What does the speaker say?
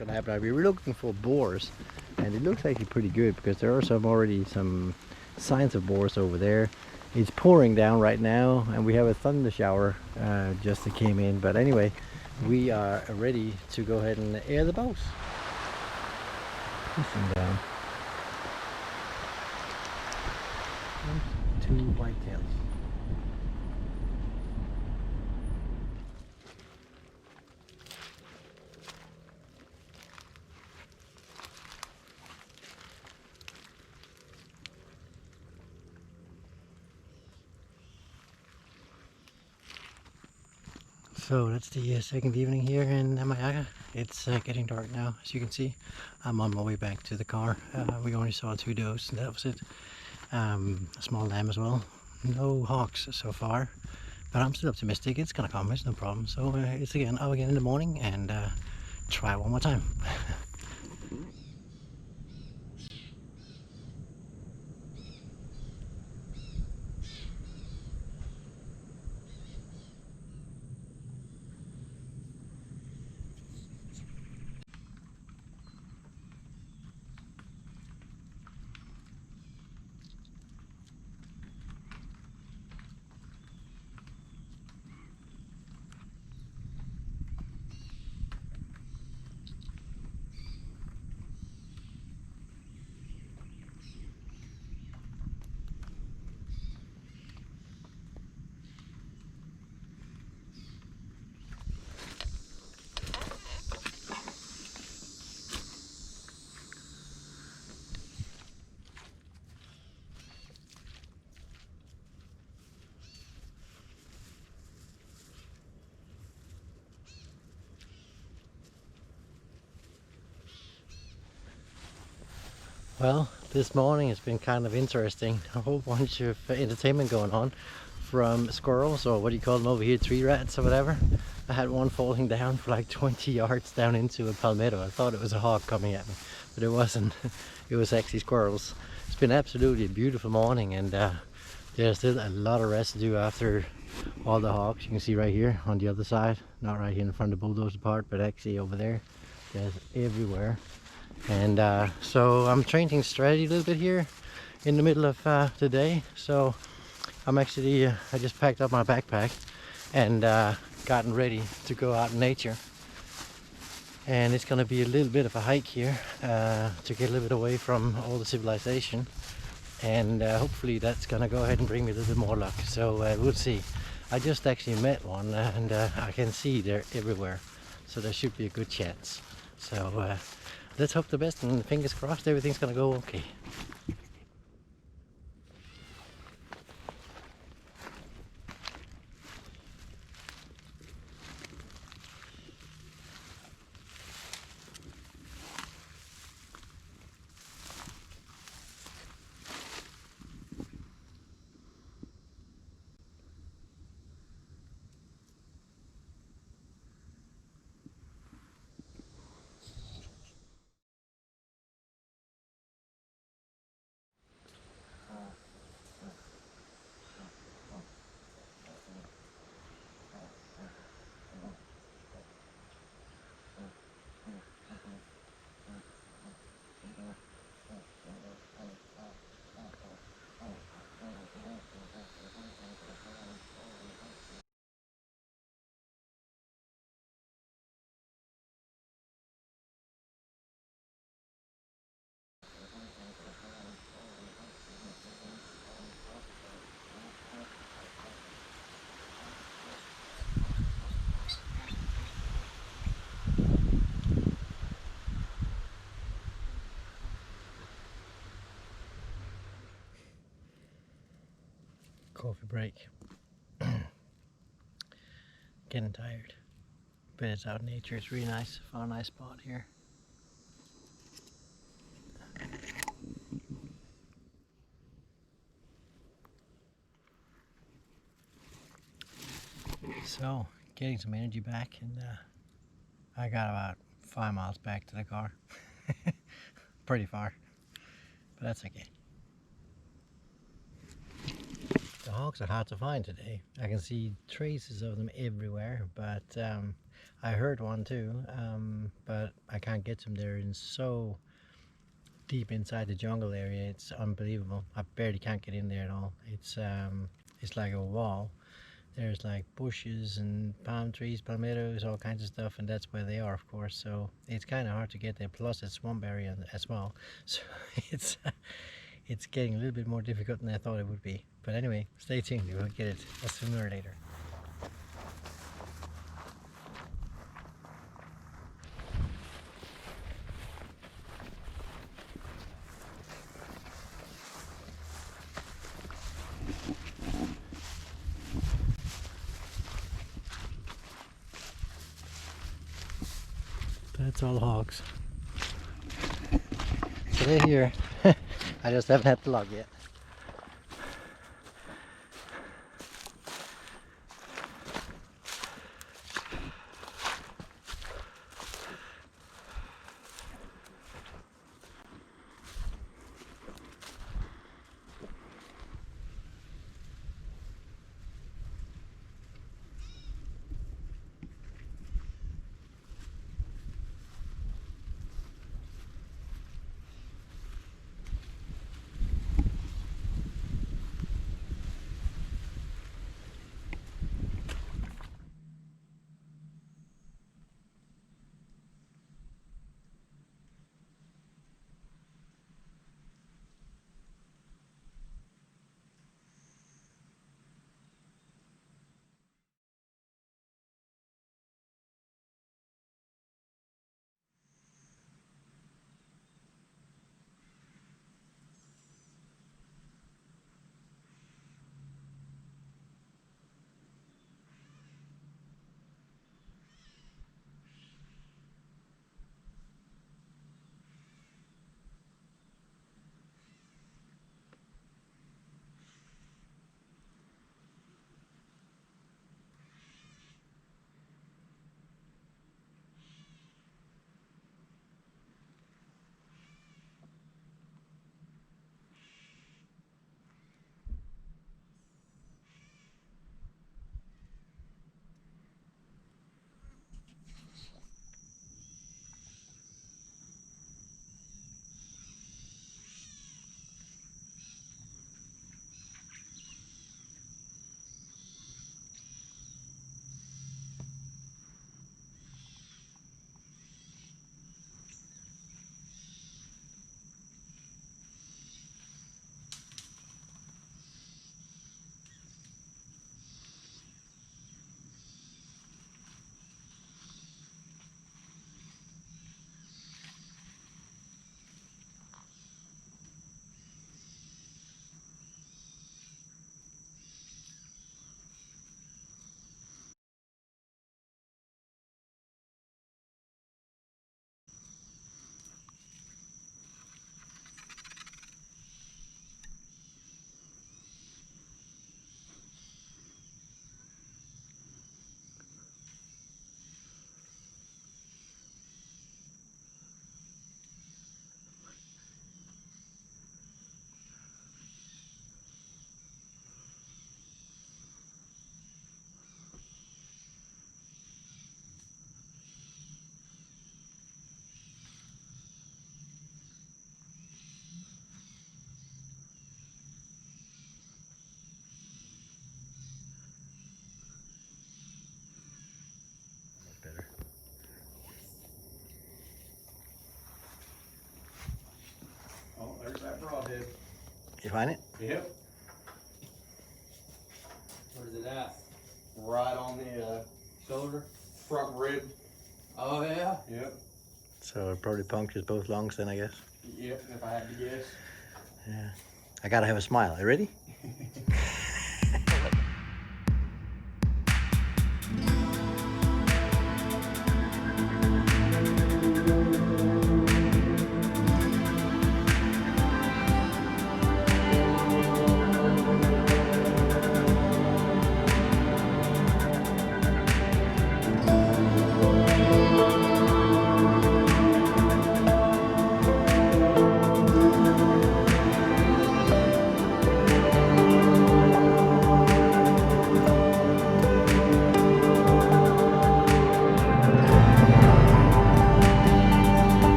going to happen. We were looking for boars, and it looks actually pretty good because there are already some signs of boars over there. It's pouring down right now, and we have a thunder shower just that came in. But anyway, we are ready to go ahead and air the boat. Listen down. Two whitetails. So that's the second evening here in Mayaga. It's getting dark now, as you can see. I'm on my way back to the car. We only saw 2 does, and that was it. A small lamb as well. No hawks so far, but I'm still optimistic. It's gonna come, it's no problem. So it's out again in the morning and try one more time. Well, this morning has been kind of interesting. A whole bunch of entertainment going on, from squirrels, or what do you call them over here, tree rats or whatever. I had one falling down for like 20 yards down into a palmetto. I thought it was a hawk coming at me, but it wasn't. It was actually squirrels. It's been absolutely a beautiful morning, and there's still a lot of residue after all the hawks. You can see right here on the other side, not right here in front of the bulldozer part, but actually over there. There's everywhere. And so I'm changing strategy a little bit here in the middle of the day. So I'm actually, I just packed up my backpack and gotten ready to go out in nature. And it's going to be a little bit of a hike here to get a little bit away from all the civilization. And hopefully that's going to go ahead and bring me a little bit more luck. So we'll see. I just actually met one and I can see they're everywhere. So there should be a good chance. So let's hope the best, and fingers crossed everything's gonna go okay. Coffee break. Getting tired, but it's out in nature. It's really nice. Found a nice spot here. So getting some energy back, and I got about 5 miles back to the car. Pretty far, but that's okay. The hogs are hard to find today. I can see traces of them everywhere, but I heard one too, but I can't get them. They're in so deep inside the jungle area. It's unbelievable. I barely can't get in there at all. It's like a wall. There's like bushes and palm trees, palmettos, all kinds of stuff, and that's where they are, of course. So it's kind of hard to get there. Plus, it's swamp area as well, so it's getting a little bit more difficult than I thought it would be. But anyway, stay tuned. We'll get it sooner or later. That's all hogs. So they're here. I just haven't had the log yet. Better. Oh, there's that broadhead. You find it? Yep. Where's it at? Right on the Shoulder? front rib. Oh yeah? Yep. So it probably punctures both lungs then, I guess. Yep, if I had to guess. Yeah. I gotta have a smile. Are you ready?